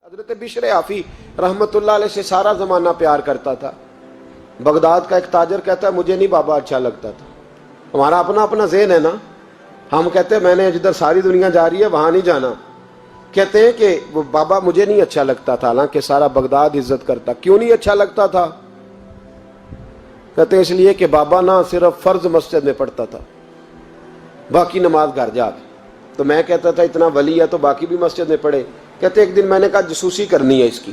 حضرت بشر آفی رحمت اللہ علیہ سے سارا زمانہ پیار کرتا تھا. بغداد کا ایک تاجر کہتا ہے مجھے نہیں بابا اچھا لگتا تھا. ہمارا اپنا اپنا ذہن ہے نا, ہم کہتے ہیں میں نے جدھر ساری دنیا جا رہی ہے وہاں نہیں جانا. کہتے ہیں کہ وہ بابا مجھے نہیں اچھا لگتا تھا, حالانکہ سارا بغداد عزت کرتا. کیوں نہیں اچھا لگتا تھا؟ کہتے ہیں اس لیے کہ بابا نہ صرف فرض مسجد میں پڑھتا تھا, باقی نماز گھر جا کے. تو میں کہتا تھا اتنا ولی ہے تو باقی بھی مسجد میں پڑھے. کہتے ایک دن میں نے کہا جسوسی کرنی ہے اس کی,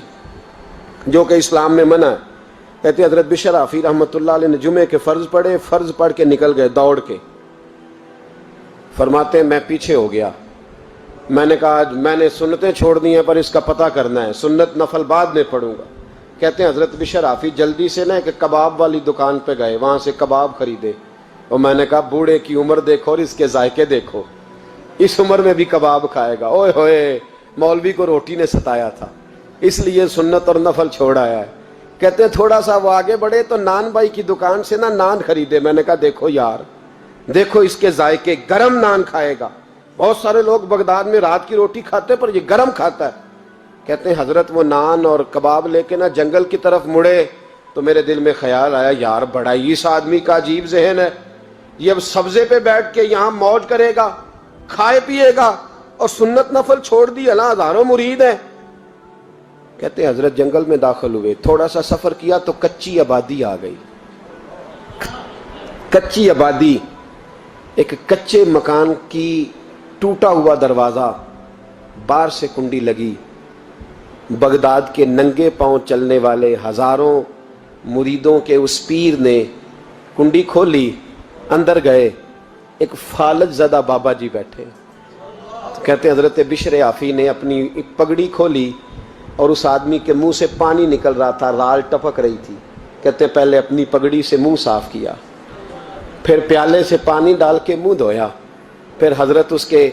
جو کہ اسلام میں منع ہے. کہتے حضرت بشر آفی رحمۃ اللہ علیہ نے جمعے کے فرض پڑھے, فرض پڑھ کے نکل گئے دوڑ کے. فرماتے ہیں میں پیچھے ہو گیا. میں نے کہا میں نے سنتیں چھوڑ دی ہیں پر اس کا پتہ کرنا ہے, سنت نفل بعد میں پڑھوں گا. کہتے ہیں حضرت بشر آفی جلدی سے نا ایک کباب والی دکان پہ گئے, وہاں سے کباب خریدے. اور میں نے کہا بوڑھے کی عمر دیکھو اور اس کے ذائقے دیکھو, اس عمر میں بھی کباب کھائے گا. اوئے ہوئے, مولوی کو روٹی نے ستایا تھا اس لیے سنت اور نفل چھوڑ آیا ہے. کہتے ہیں تھوڑا سا وہ آگے بڑھے تو نان بھائی کی دکان سے نا نان خریدے. میں نے کہا دیکھو یار, دیکھو اس کے ذائقے, گرم نان کھائے گا. بہت سارے لوگ بغداد میں رات کی روٹی کھاتے پر یہ گرم کھاتا ہے. کہتے ہیں حضرت وہ نان اور کباب لے کے نا جنگل کی طرف مڑے تو میرے دل میں خیال آیا یار بڑا ہی اس آدمی کا عجیب ذہن ہے, یہ اب سبزے پہ بیٹھ کے یہاں موج کرے گا, کھائے پیے گا, اور سنت نفل چھوڑ دی, اللہ ہزاروں مرید ہیں. کہتے ہیں حضرت جنگل میں داخل ہوئے, تھوڑا سا سفر کیا تو کچی آبادی آ گئی. کچی آبادی, ایک کچے مکان کی ٹوٹا ہوا دروازہ, باہر سے کنڈی لگی. بغداد کے ننگے پاؤں چلنے والے ہزاروں مریدوں کے اس پیر نے کنڈی کھولی, اندر گئے. ایک فالج زدہ بابا جی بیٹھے. کہتے ہیں حضرت بشر آفی نے اپنی پگڑی کھولی اور اس آدمی کے منہ سے پانی نکل رہا تھا, رال ٹپک رہی تھی. کہتے ہیں پہلے اپنی پگڑی سے منہ صاف کیا, پھر پیالے سے پانی ڈال کے منہ دھویا, پھر حضرت اس کے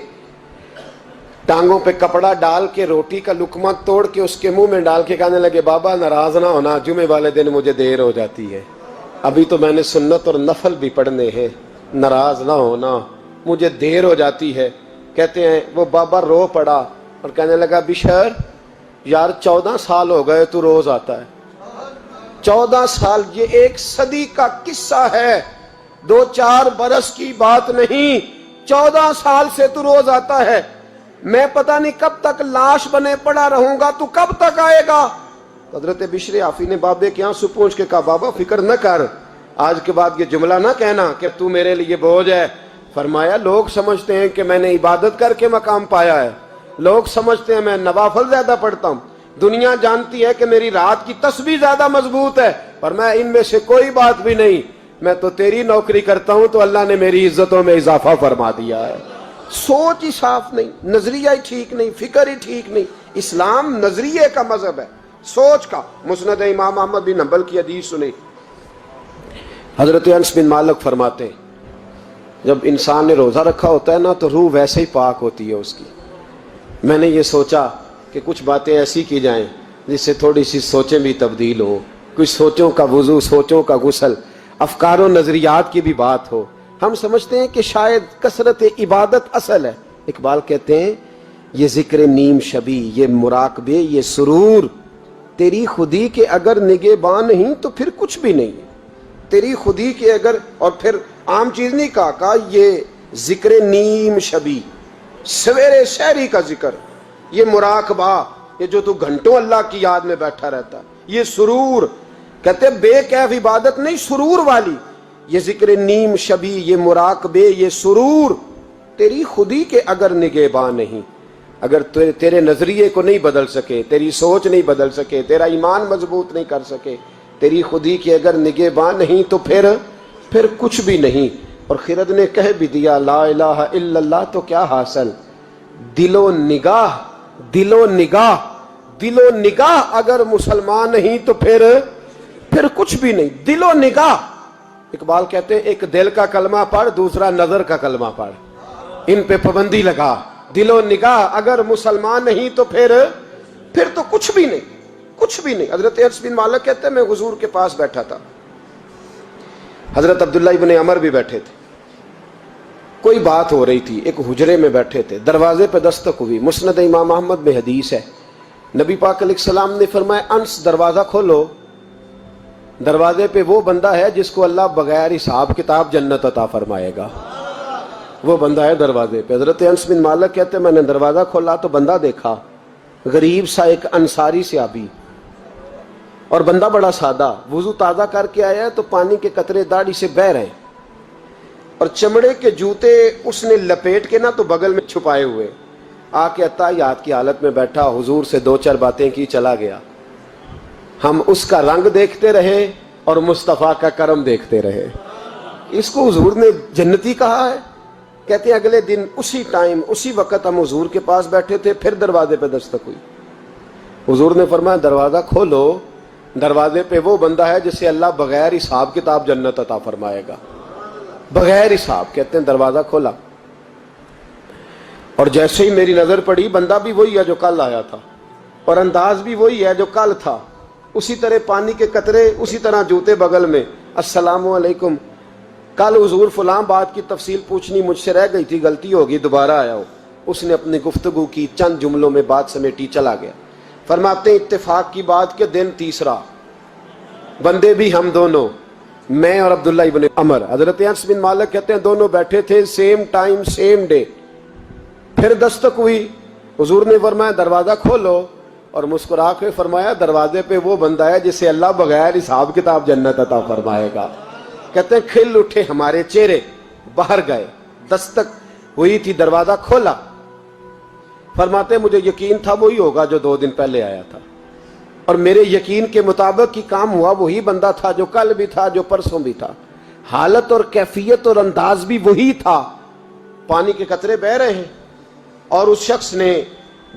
ٹانگوں پہ کپڑا ڈال کے روٹی کا لقمہ توڑ کے اس کے منہ میں ڈال کے کہنے لگے بابا ناراض نہ ہونا, جمعے والے دن مجھے دیر ہو جاتی ہے, ابھی تو میں نے سنت اور نفل بھی پڑھنے ہیں, ناراض نہ ہونا مجھے دیر ہو جاتی ہے. کہتے ہیں وہ بابا رو پڑا اور کہنے لگا بشر یار 14 سال ہو گئے تو روز آتا ہے. 14 سال, یہ 1 صدی کا قصہ ہے, 2-4 برس کی بات نہیں. 14 سال سے تو روز آتا ہے. میں پتہ نہیں کب تک لاش بنے پڑا رہوں گا, تو کب تک آئے گا؟ حضرت بشر آفی نے بابے کے یہاں سے پوچھ کے کہا بابا فکر نہ کر, آج کے بعد یہ جملہ نہ کہنا کہ تو میرے لیے بوجھ ہے. فرمایا لوگ سمجھتے ہیں کہ میں نے عبادت کر کے مقام پایا ہے, لوگ سمجھتے ہیں میں نوافل زیادہ پڑھتا ہوں, دنیا جانتی ہے کہ میری رات کی تسبیح زیادہ مضبوط ہے, پر میں ان میں سے کوئی بات بھی نہیں. میں تو تیری نوکری کرتا ہوں تو اللہ نے میری عزتوں میں اضافہ فرما دیا ہے. سوچ ہی صاف نہیں, نظریہ ہی ٹھیک نہیں, فکر ہی ٹھیک نہیں. اسلام نظریے کا مذہب ہے, سوچ کا. مسند امام احمد بن حنبل کی حدیث سنی, حضرت انس بن مالک فرماتے ہیں جب انسان نے روزہ رکھا ہوتا ہے نا تو روح ویسے ہی پاک ہوتی ہے اس کی. میں نے یہ سوچا کہ کچھ باتیں ایسی کی جائیں جس سے تھوڑی سی سوچیں بھی تبدیل ہو, کچھ سوچوں کا وضو, سوچوں کا غسل, افکار و نظریات کی بھی بات ہو. ہم سمجھتے ہیں کہ شاید کثرت عبادت اصل ہے. اقبال کہتے ہیں یہ ذکر نیم شبی, یہ مراقبے, یہ سرور, تیری خودی کے اگر نگہباں نہیں تو پھر کچھ بھی نہیں. تیری خودی کے اگر, اور پھر عام چیز نہیں کہا یہ ذکر نیم شبی, سویرے شہری کا ذکر, یہ مراقبہ, یہ جو تو گھنٹوں اللہ کی یاد میں بیٹھا رہتا, یہ سرور. کہتے بے کیف عبادت نہیں, سرور والی. یہ ذکر نیم شبی, یہ مراقبے, یہ سرور, تیری خودی کے اگر نگہباں نہیں, اگر تیرے نظریے کو نہیں بدل سکے, تیری سوچ نہیں بدل سکے, تیرا ایمان مضبوط نہیں کر سکے, تیری خودی کے اگر نگہباں نہیں تو پھر کچھ بھی نہیں. اور خرد نے کہہ بھی دیا لا الہ الا اللہ تو کیا حاصل, دل و نگاہ, دل و نگاہ, دل و نگاہ اگر مسلمان نہیں تو پھر کچھ بھی نہیں. دل و نگاہ. اقبال کہتے ہیں ایک دل کا کلمہ پڑھ, دوسرا نظر کا کلمہ پڑھ, ان پہ پابندی لگا. دل و نگاہ اگر مسلمان نہیں تو پھر تو کچھ بھی نہیں, کچھ بھی نہیں. حضرت انس بن مالک کہتے ہیں میں حضور کے پاس بیٹھا تھا, حضرت عبداللہ ابن عمر بھی بیٹھے تھے, کوئی بات ہو رہی تھی, ایک حجرے میں بیٹھے تھے, دروازے پہ دستک ہوئی. مسند امام احمد میں حدیث ہے نبی پاک علیہ السلام نے فرمایا انس دروازہ کھولو، دروازے پہ وہ بندہ ہے جس کو اللہ بغیر حساب کتاب جنت عطا فرمائے گا، وہ بندہ ہے دروازے پہ۔ حضرت انس بن مالک کہتے ہیں میں نے دروازہ کھولا تو بندہ دیکھا، غریب سا ایک انصاری صحابی، اور بندہ بڑا سادہ، وضو تازہ کر کے آیا ہے تو پانی کے قطرے داڑھی سے بہہ رہے ہیں، اور چمڑے کے جوتے اس نے لپیٹ کے تو بغل میں چھپائے ہوئے، آ کے اتحیات کی حالت میں بیٹھا، حضور سے دو چار باتیں کی، چلا گیا۔ ہم اس کا رنگ دیکھتے رہے اور مصطفیٰ کا کرم دیکھتے رہے۔ اس کو حضور نے جنتی کہا ہے۔ کہتے ہیں اگلے دن اسی ٹائم اسی وقت ہم حضور کے پاس بیٹھے تھے، پھر دروازے پہ دستک ہوئی، حضور نے فرمایا دروازہ کھولو، دروازے پہ وہ بندہ ہے جسے اللہ بغیر حساب کتاب جنت عطا فرمائے گا، بغیر حساب۔ کہتے ہیں دروازہ کھولا، اور جیسے ہی میری نظر پڑی، بندہ بھی وہی ہے جو کل آیا تھا، اور انداز بھی وہی ہے جو کل تھا، اسی طرح پانی کے قطرے، اسی طرح جوتے بغل میں، السلام علیکم، کل حضور فلاں بات کی تفصیل پوچھنی مجھ سے رہ گئی تھی، غلطی ہوگی، دوبارہ آیا ہو۔ اس نے اپنی گفتگو کی، چند جملوں میں بات سمیٹی، چلا گیا۔ فرماتے ہیں اتفاق کی بات کہ دن تیسرا، بندے بھی ہم دونوں، میں اور عبداللہ ابن عمر، حضرت انس بن مالک کہتے ہیں دونوں بیٹھے تھے، سیم ٹائم سیم ڈے۔ پھر دستک ہوئی، حضور نے فرمایا دروازہ کھولو، اور مسکرا کے فرمایا دروازے پہ وہ بندہ ہے جسے اللہ بغیر حساب کتاب جنت عطا فرمائے گا۔ کہتے ہیں کھل اٹھے ہمارے چہرے، باہر گئے، دستک ہوئی تھی، دروازہ کھولا۔ فرماتے مجھے یقین تھا وہی ہوگا جو 2 دن پہلے آیا تھا، اور میرے یقین کے مطابق ہی کام ہوا، وہی بندہ تھا جو کل بھی تھا، جو پرسوں بھی تھا، حالت اور کیفیت اور انداز بھی وہی تھا، پانی کے قطرے بہ رہے ہیں، اور اس شخص نے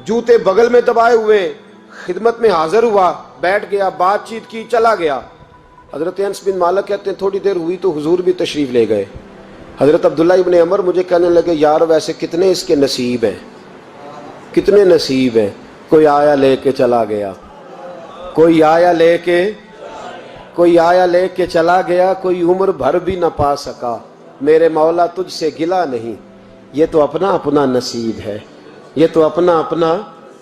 جوتے بغل میں دبائے ہوئے خدمت میں حاضر ہوا، بیٹھ گیا، بات چیت کی، چلا گیا۔ حضرت انس بن مالک کہتے ہیں تھوڑی دیر ہوئی تو حضور بھی تشریف لے گئے۔ حضرت عبداللہ ابن عمر مجھے کہنے لگے یار ویسے کتنے اس کے نصیب ہیں، کتنے نصیب ہیں، کوئی آیا لے کے چلا گیا، کوئی آیا لے کے چلا گیا، کوئی عمر بھر بھی نہ پا سکا، میرے مولا تجھ سے گلا نہیں، یہ تو اپنا اپنا نصیب ہے، یہ تو اپنا اپنا،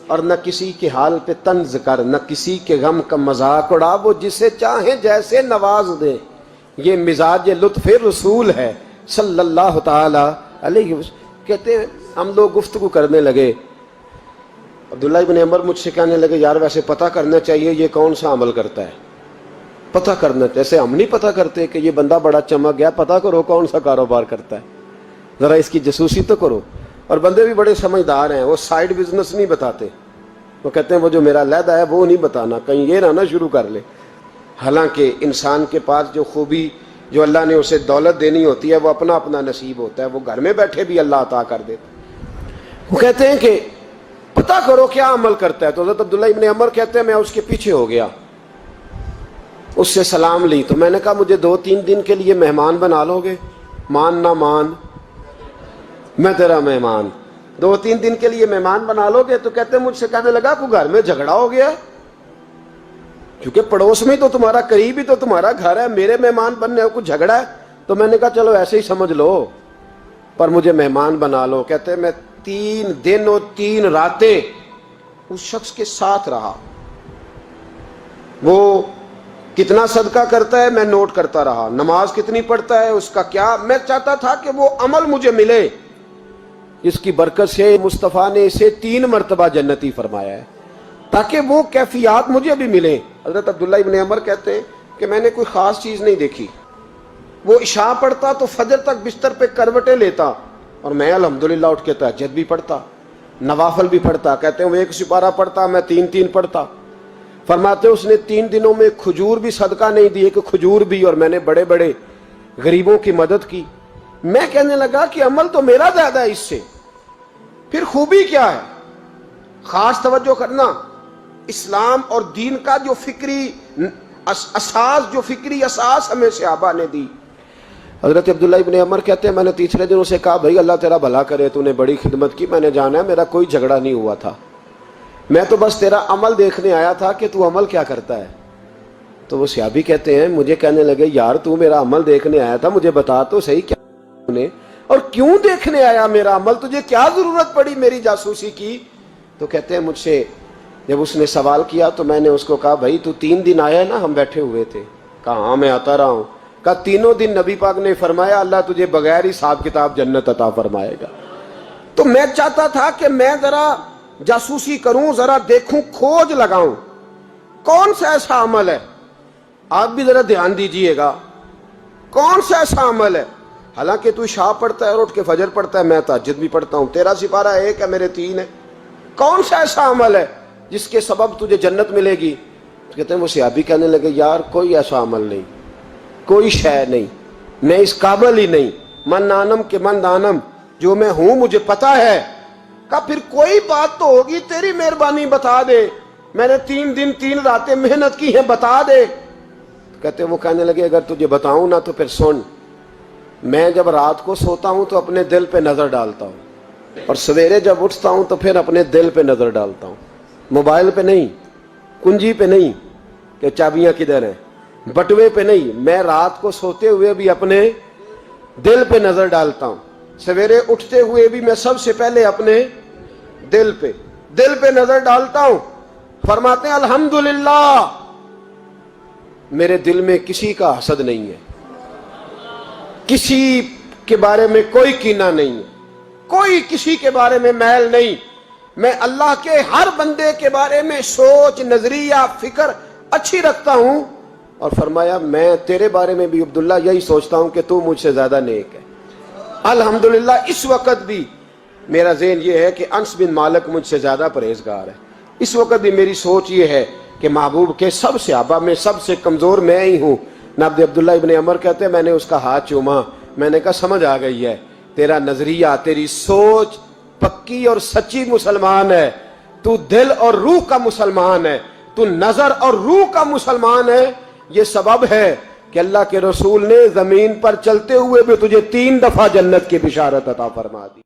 اور نہ کسی کے حال پہ طنز کر، نہ کسی کے غم کا مذاق اڑا، وہ جسے چاہیں جیسے نواز دے، یہ مزاج لطف رسول ہے صلی اللہ تعالی علیہ وسلم۔ کہتے ہیں ہم لوگ گفتگو کرنے لگے، عبداللہ ابن عمر مجھ سے کہنے لگے یار ویسے پتہ کرنا چاہیے یہ کون سا عمل کرتا ہے، پتہ کرنا، جیسے ہم نہیں پتہ کرتے کہ یہ بندہ بڑا چمک گیا، پتہ کرو کون سا کاروبار کرتا ہے، ذرا اس کی جاسوسی تو کرو۔ اور بندے بھی بڑے سمجھدار ہیں، وہ سائیڈ بزنس نہیں بتاتے، وہ کہتے ہیں وہ جو میرا علیحدہ ہے وہ نہیں بتانا، کہیں یہ نہ شروع کر لے۔ حالانکہ انسان کے پاس جو خوبی، جو اللہ نے اسے دولت دینی ہوتی ہے، وہ اپنا اپنا نصیب ہوتا ہے، وہ گھر میں بیٹھے بھی اللہ عطا کر دیتا۔ وہ کہتے ہیں کہ پتہ کرو کیا عمل کرتا ہے، تو حضرت عبداللہ ابن عمر کہتے ہیں میں اس کے پیچھے ہو گیا، اس سے سلام لی، تو میں نے کہا مجھے 2-3 دن کے لیے مہمان بنا لو گے، مان نہ مان میں تیرا مہمان، 2-3 دن کے لیے مہمان بنا لو گے؟ تو کہتے ہیں مجھ سے کہنے لگا کوئی گھر میں جھگڑا ہو گیا، کیونکہ پڑوس میں تو تمہارا، قریب ہی تو تمہارا گھر ہے، میرے مہمان بننے کو جھگڑا ہے؟ تو میں نے کہا چلو ایسے ہی سمجھ لو، پر مجھے مہمان بنا لو۔ کہتے ہیں میں 3 دن اور 3 راتیں اس شخص کے ساتھ رہا، وہ کتنا صدقہ کرتا ہے میں نوٹ کرتا رہا، نماز کتنی پڑھتا ہے، اس کا کیا، میں چاہتا تھا کہ وہ عمل مجھے ملے، اس کی برکت سے مصطفیٰ نے اسے 3 مرتبہ جنتی فرمایا ہے، تاکہ وہ کیفیات مجھے بھی ملیں۔ حضرت عبداللہ ابن عمر کہتے ہیں کہ میں نے کوئی خاص چیز نہیں دیکھی، وہ عشاء پڑھتا تو فجر تک بستر پہ کروٹیں لیتا، اور میں الحمدللہ اٹھ کے تہجد بھی پڑھتا، نوافل بھی پڑھتا۔ کہتے ہیں وہ 1 سپارہ پڑھتا، میں 3 پڑھتا۔ فرماتے اس نے 3 دنوں میں کھجور بھی صدقہ نہیں دی، کہ کھجور بھی، اور میں نے بڑے بڑے غریبوں کی مدد کی۔ میں کہنے لگا کہ عمل تو میرا زیادہ ہے اس سے، پھر خوبی کیا ہے؟ خاص توجہ کرنا، اسلام اور دین کا جو فکری اساس ہمیں صحابہ نے دی۔ حضرت عبداللہ ابن عمر کہتے ہیں میں نے تیسرے دن اسے کہا بھائی اللہ تیرا بھلا کرے، تو نے بڑی خدمت کی، میں نے جانا ہے میرا کوئی جھگڑا نہیں ہوا تھا، میں تو بس تیرا عمل دیکھنے آیا تھا کہ تو عمل کیا کرتا ہے۔ تو وہ صحابی کہتے ہیں مجھے کہنے لگے یار تو میرا عمل دیکھنے آیا تھا، مجھے بتا تو صحیح کیا نے، اور کیوں دیکھنے آیا میرا عمل، تجھے کیا ضرورت پڑی میری جاسوسی کی؟ تو کہتے ہیں مجھ سے جب اس نے سوال کیا تو میں نے اس کو کہا بھائی تو 3 دن آیا نا ہم بیٹھے ہوئے تھے؟ کہا ہاں میں آتا رہا ہوں۔ کہا 3 دن نبی پاک نے فرمایا اللہ تجھے بغیر حساب کتاب جنت عطا فرمائے گا۔ تو میں چاہتا تھا کہ میں ذرا جاسوسی کروں، ذرا دیکھوں، کھوج لگاؤں کون سا ایسا عمل ہے، آپ بھی ذرا دھیان دیجئے گا، کون سا ایسا عمل ہے، حالانکہ تو عشاء پڑھتا ہے اور اٹھ کے فجر پڑھتا ہے، میں تہجد بھی پڑھتا ہوں، تیرا سپارہ 1 ہے میرے 3 ہے، کون سا ایسا عمل ہے جس کے سبب تجھے جنت ملے گی؟ تو کہتے ہیں وہ صحابی کہنے لگے یار کوئی ایسا عمل نہیں، کوئی شے نہیں، میں اس قابل ہی نہیں، من نانم کے من دانم، جو میں ہوں مجھے پتا ہے۔ کہا پھر کوئی بات تو ہوگی، تیری مہربانی بتا دے، میں نے 3 دن 3 راتیں محنت کی ہیں، بتا دے۔ کہتے وہ کہنے لگے اگر تجھے بتاؤں نا تو پھر سن، میں جب رات کو سوتا ہوں تو اپنے دل پہ نظر ڈالتا ہوں، اور سویرے جب اٹھتا ہوں تو پھر اپنے دل پہ نظر ڈالتا ہوں، موبائل پہ نہیں، کنجی پہ نہیں کہ چابیاں کدھر ہیں، بٹوے پہ نہیں، میں رات کو سوتے ہوئے بھی اپنے دل پہ نظر ڈالتا ہوں، سویرے اٹھتے ہوئے بھی میں سب سے پہلے اپنے دل پہ نظر ڈالتا ہوں۔ فرماتے ہیں الحمدللہ میرے دل میں کسی کا حسد نہیں ہے، کسی کے بارے میں کوئی کینہ نہیں ہے، کوئی کسی کے بارے میں میل نہیں، میں اللہ کے ہر بندے کے بارے میں سوچ، نظریہ، فکر اچھی رکھتا ہوں۔ اور فرمایا میں تیرے بارے میں بھی عبداللہ یہی سوچتا ہوں کہ تو مجھ سے زیادہ نیک ہے۔ الحمدللہ اس وقت بھی میرا ذہن یہ ہے کہ انس بن مالک مجھ سے زیادہ پرہیزگار ہے، اس وقت بھی میری سوچ یہ ہے کہ محبوب کے سب صحابہ میں سب سے کمزور میں ہی ہوں۔ نابد عبداللہ ابن عمر کہتے ہیں میں نے اس کا ہاتھ چوما، میں نے کہا سمجھ آ گئی ہے، تیرا نظریہ، تیری سوچ پکی اور سچی مسلمان ہے، تو دل اور روح کا مسلمان ہے، تو نظر اور روح کا مسلمان ہے۔ یہ سبب ہے کہ اللہ کے رسول نے زمین پر چلتے ہوئے بھی تجھے 3 دفعہ جنت کی بشارت عطا فرما دی۔